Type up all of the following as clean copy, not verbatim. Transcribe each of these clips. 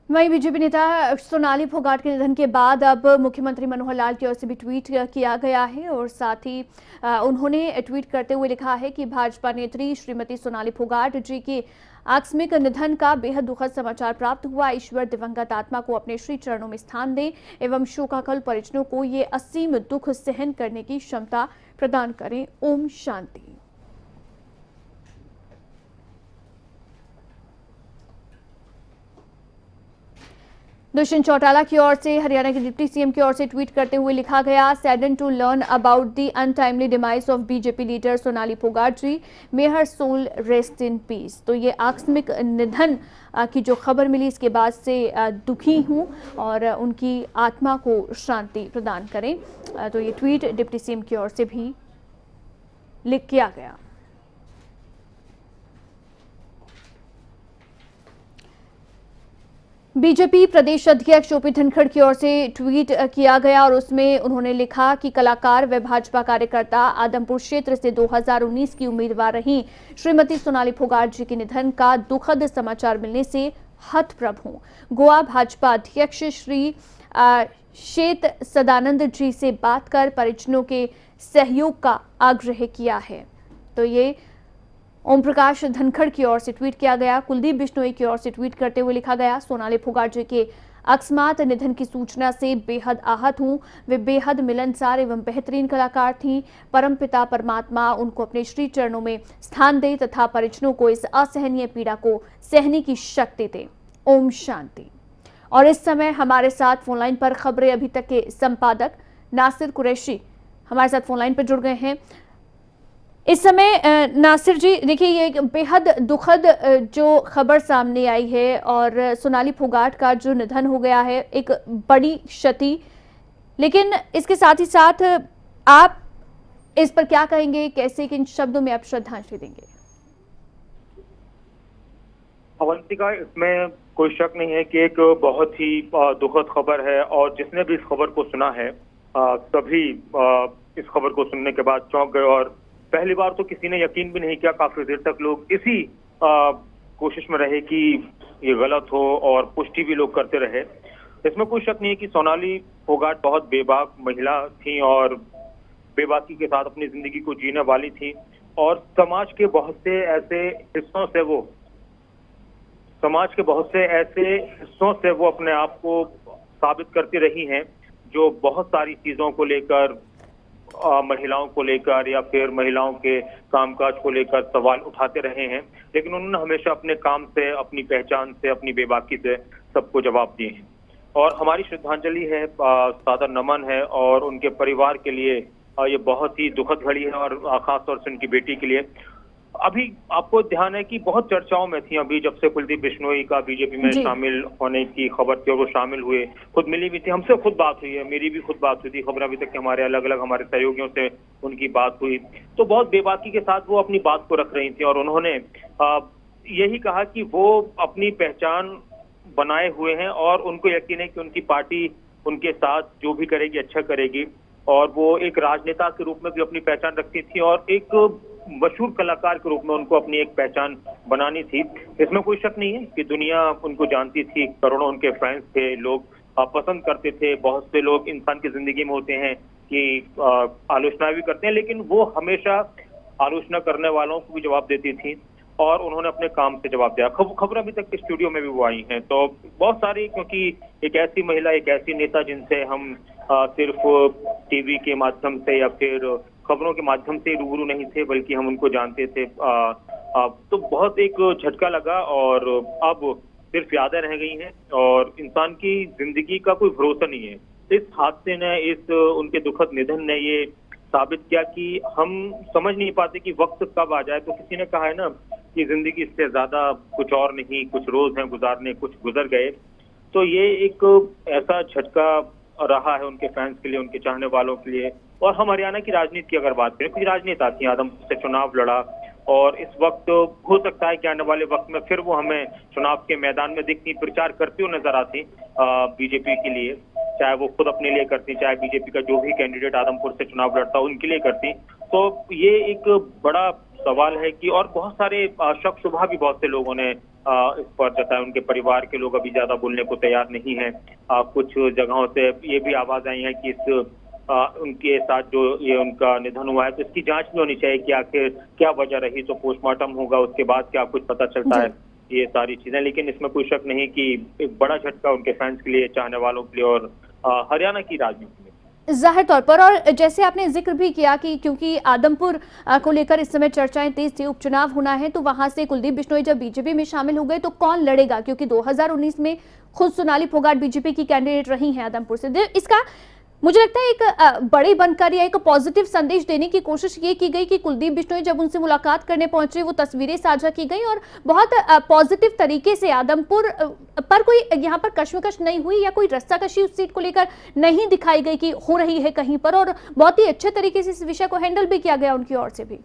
वहीं बीजेपी नेता सोनाली फोगाट के निधन के बाद अब मुख्यमंत्री मनोहर लाल की ओर से भी ट्वीट किया गया है और साथ ही उन्होंने ट्वीट करते हुए लिखा है कि भाजपा नेत्री श्रीमती सोनाली फोगाट जी की आकस्मिक निधन का बेहद दुखद समाचार प्राप्त हुआ। ईश्वर दिवंगत आत्मा को अपने श्री चरणों में स्थान दे एवं शोकाकुल परिजनों को ये असीम दुख सहन करने की क्षमता प्रदान करें। ओम शांति। दुष्यंत चौटाला की ओर से हरियाणा के डिप्टी सीएम की ओर से ट्वीट करते हुए लिखा गया, saddened to learn about the untimely demise of BJP leader Sonali Phogat ji, may her soul rest in peace. तो ये आकस्मिक निधन की जो खबर मिली इसके बाद से दुखी हूं और उनकी आत्मा को शांति प्रदान करें। तो ये ट्वीट डिप्टी सीएम की ओर से भी लिख किया गया। बीजेपी प्रदेश अध्यक्ष ओपी धनखड़ की ओर से ट्वीट किया गया और उसमें उन्होंने लिखा कि कलाकार व भाजपा कार्यकर्ता आदमपुर क्षेत्र से 2019 की उम्मीदवार रही श्रीमती सोनाली फोगाट जी के निधन का दुखद समाचार मिलने से हतप्रभ हूं। गोवा भाजपा अध्यक्ष श्री शेत सदानंद जी से बात कर परिजनों के सहयोग का आग्रह किया है। तो ये ओम प्रकाश धनखड़ की ओर से ट्वीट किया गया। कुलदीप बिश्नोई की ओर से ट्वीट करते हुए लिखा गया, सोनाली फोगाट जी के अकस्मात निधन की सूचना से बेहद आहत हूं। वे बेहद मिलनसार एवं बेहतरीन कलाकार थीं। परमपिता परमात्मा उनको अपने श्री चरणों में स्थान दे तथा परिजनों को इस असहनीय पीड़ा को सहने की शक्ति दे। ओम शांति। और इस समय हमारे साथ फोनलाइन पर खबरें अभी तक के संपादक नासिर कुरैशी हमारे साथ फोनलाइन पर जुड़ गए हैं। इस समय नासिर जी, देखिए ये एक बेहद दुखद जो खबर सामने आई है और सोनाली फोगाट का जो निधन हो गया है, एक बड़ी क्षति, लेकिन इसके साथ ही साथ आप इस पर क्या कहेंगे, कैसे किन शब्दों में आप श्रद्धांजलि देंगे? अवंतिका, इसमें कोई शक नहीं है कि एक बहुत ही दुखद खबर है और जिसने भी इस खबर को सुना है सभी इस खबर को सुनने के बाद चौंक गए और पहली बार तो किसी ने यकीन भी नहीं किया। काफी देर तक लोग इसी कोशिश में रहे कि ये गलत हो और पुष्टि भी लोग करते रहे। इसमें कोई शक नहीं है कि सोनाली फोगाट बहुत बेबाक महिला थी और बेबाकी के साथ अपनी जिंदगी को जीने वाली थी और समाज के बहुत से ऐसे हिस्सों से वो अपने आप को साबित करती रही हैं, जो बहुत सारी चीजों को लेकर, महिलाओं को लेकर या फिर महिलाओं के कामकाज को लेकर सवाल उठाते रहे हैं, लेकिन उन्होंने हमेशा अपने काम से, अपनी पहचान से, अपनी बेबाकी से सबको जवाब दिए हैं। और हमारी श्रद्धांजलि है, सादर नमन है और उनके परिवार के लिए ये बहुत ही दुखद घड़ी है और खासतौर से उनकी बेटी के लिए। अभी आपको ध्यान है कि बहुत चर्चाओं में थी अभी जब से कुलदीप बिश्नोई का बीजेपी में शामिल होने की खबर थी और वो शामिल हुए, खुद मिली भी थी, हमसे खुद बात हुई है, मेरी भी खुद बात हुई थी, खबर अभी तक के हमारे अलग अलग हमारे सहयोगियों से उनकी बात हुई। तो बहुत बेबाकी के साथ वो अपनी बात को रख रही थी और उन्होंने यही कहा कि वो अपनी पहचान बनाए हुए हैं और उनको यकीन है कि उनकी पार्टी उनके साथ जो भी करेगी अच्छा करेगी और वो एक राजनेता के रूप में भी अपनी पहचान रखती थी और एक मशहूर कलाकार के रूप में उनको अपनी एक पहचान बनानी थी। इसमें कोई शक नहीं है कि दुनिया उनको जानती थी, करोड़ों उनके फैंस थे, लोग पसंद करते थे। बहुत से लोग इंसान की जिंदगी में होते हैं कि आलोचना भी करते हैं, लेकिन वो हमेशा आलोचना करने वालों को भी जवाब देती थी और उन्होंने अपने काम से जवाब दिया। खबर अभी तक स्टूडियो में भी वो आई हैं, तो बहुत सारी, क्योंकि एक ऐसी महिला, एक ऐसी नेता जिनसे हम सिर्फ टीवी के माध्यम से या फिर खबरों के माध्यम से रूबरू नहीं थे, बल्कि हम उनको जानते थे, तो बहुत एक झटका लगा और अब सिर्फ यादें रह गई हैं और इंसान की जिंदगी का कोई भरोसा नहीं है। इस हादसे ने, इस उनके दुखद निधन ने ये साबित किया कि हम समझ नहीं पाते कि वक्त कब आ जाए। तो किसी ने कहा है ना कि जिंदगी इससे ज्यादा कुछ और नहीं, कुछ रोज हैं गुजारने, कुछ गुजर गए। तो ये एक ऐसा झटका रहा है उनके फैंस के लिए, उनके चाहने वालों के लिए। और हम हरियाणा की राजनीति की अगर बात करें, कुछ राजनेता थी, आदमपुर से चुनाव लड़ा और इस वक्त हो सकता है कि आने वाले वक्त में फिर वो हमें चुनाव के मैदान में दिखती, प्रचार करती हुई नजर आती बीजेपी के लिए, चाहे वो खुद अपने लिए करती, चाहे बीजेपी का जो भी कैंडिडेट आदमपुर से चुनाव लड़ता उनके लिए करती। तो ये एक बड़ा सवाल है कि और बहुत सारे शक शुबा भी बहुत से लोगों ने इस पर जताया। उनके परिवार के लोग अभी ज्यादा बोलने को तैयार नहीं है। कुछ जगहों से ये भी आवाज आई है कि उनके साथ जो ये उनका निधन हुआ है तो इसकी जांच भी होनी चाहिए कि आखिर क्या वजह रही। तो पोस्टमार्टम होगा, उसके बाद क्या कुछ पता चलता है, ये सारी चीजें। लेकिन इसमें कोई शक नहीं कि एक बड़ा झटका उनके फैंस के लिए, चाहने वालों के लिए और हरियाणा की राजनीति में जाहिर तौर पर। और जैसे आपने जिक्र भी किया कि क्योंकि आदमपुर को लेकर इस समय चर्चाएं तेज थी, उपचुनाव होना है, तो वहां से कुलदीप बिश्नोई जब बीजेपी में शामिल हो गए तो कौन लड़ेगा, क्योंकि 2019 में खुद सोनाली फोगाट बीजेपी की कैंडिडेट रही हैं आदमपुर से। इसका मुझे लगता है एक बड़ी बनकर या एक पॉजिटिव संदेश देने की कोशिश ये की गई कि कुलदीप बिश्नोई जब उनसे मुलाकात करने पहुंचे, वो तस्वीरें साझा की गई और बहुत पॉजिटिव तरीके से आदमपुर पर कोई यहाँ पर कश्मकश नहीं हुई या कोई रस्साकशी उस सीट को लेकर नहीं दिखाई गई कि हो रही है कहीं पर, और बहुत ही अच्छे तरीके से इस विषय को हैंडल भी किया गया उनकी ओर से भी।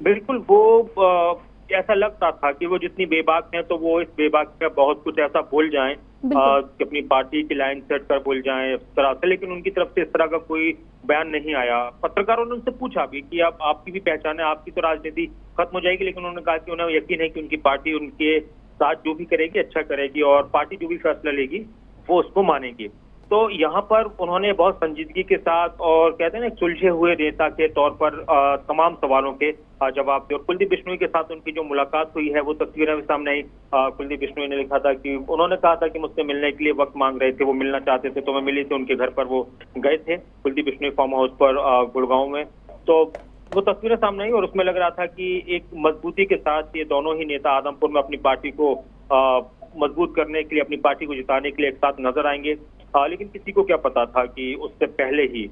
बिल्कुल, वो ऐसा लगता था कि वो जितनी बेबाक है तो वो इस बेबाक में बहुत कुछ ऐसा बोल जाएं कि अपनी पार्टी की लाइन सेट कर बोल जाएं इस तरह से, लेकिन उनकी तरफ से इस तरह का कोई बयान नहीं आया। पत्रकारों ने उनसे पूछा भी कि अब आपकी भी पहचान है, आपकी तो राजनीति खत्म हो जाएगी, लेकिन उन्होंने कहा कि उन्हें यकीन है कि उनकी पार्टी उनके साथ जो भी करेगी अच्छा करेगी और पार्टी जो भी फैसला लेगी वो उसको मानेगी। तो यहाँ पर उन्होंने बहुत संजीदगी के साथ और कहते हैं ना सुलझे हुए नेता के तौर पर तमाम सवालों के जवाब दिए। और कुलदीप बिश्नोई के साथ उनकी जो मुलाकात हुई है वो तस्वीरें भी सामने आई। कुलदीप बिश्नोई ने लिखा था कि उन्होंने कहा था कि मुझसे मिलने के लिए वक्त मांग रहे थे, वो मिलना चाहते थे, तो मैं मिली थी उनके घर पर, वो गए थे कुलदीप बिश्नोई फार्म हाउस पर गुड़गांव में। तो वो तस्वीरें सामने आई और उसमें लग रहा था कि एक मजबूती के साथ ये दोनों ही नेता आदमपुर में अपनी पार्टी को मजबूत करने के लिए, अपनी पार्टी को जिताने के लिए एक साथ नजर आएंगे। लेकिन किसी को क्या पता था कि उससे पहले ही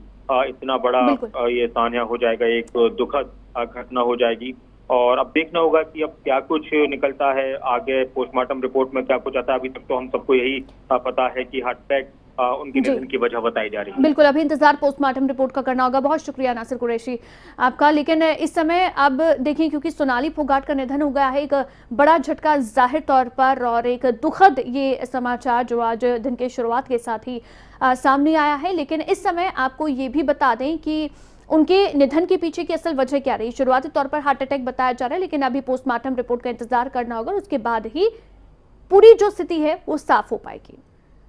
इतना बड़ा ये सान्या हो जाएगा, एक दुखद घटना हो जाएगी। और अब देखना होगा कि अब क्या कुछ निकलता है आगे, पोस्टमार्टम रिपोर्ट में क्या कुछ आता है। अभी तक तो हम सबको यही पता है कि हार्ट अटैक उनके निधन की वजह बताई जा रही है। बिल्कुल, अभी इंतजार पोस्टमार्टम रिपोर्ट का करना होगा। बहुत शुक्रिया नासिर कुरैशी आपका। लेकिन इस समय अब देखिए, क्योंकि सोनाली फोगाट का निधन हो गया है, एक बड़ा झटका जाहिर तौर पर और एक दुखद ये समाचार जो आज दिन के शुरुआत के साथ ही सामने आया है। लेकिन इस समय आपको ये भी बता दें कि उनके निधन के पीछे की असल वजह क्या रही। शुरुआती तौर पर हार्ट अटैक बताया जा रहा है, लेकिन अभी पोस्टमार्टम रिपोर्ट का इंतजार करना होगा, उसके बाद ही पूरी जो स्थिति है वो साफ हो पाएगी।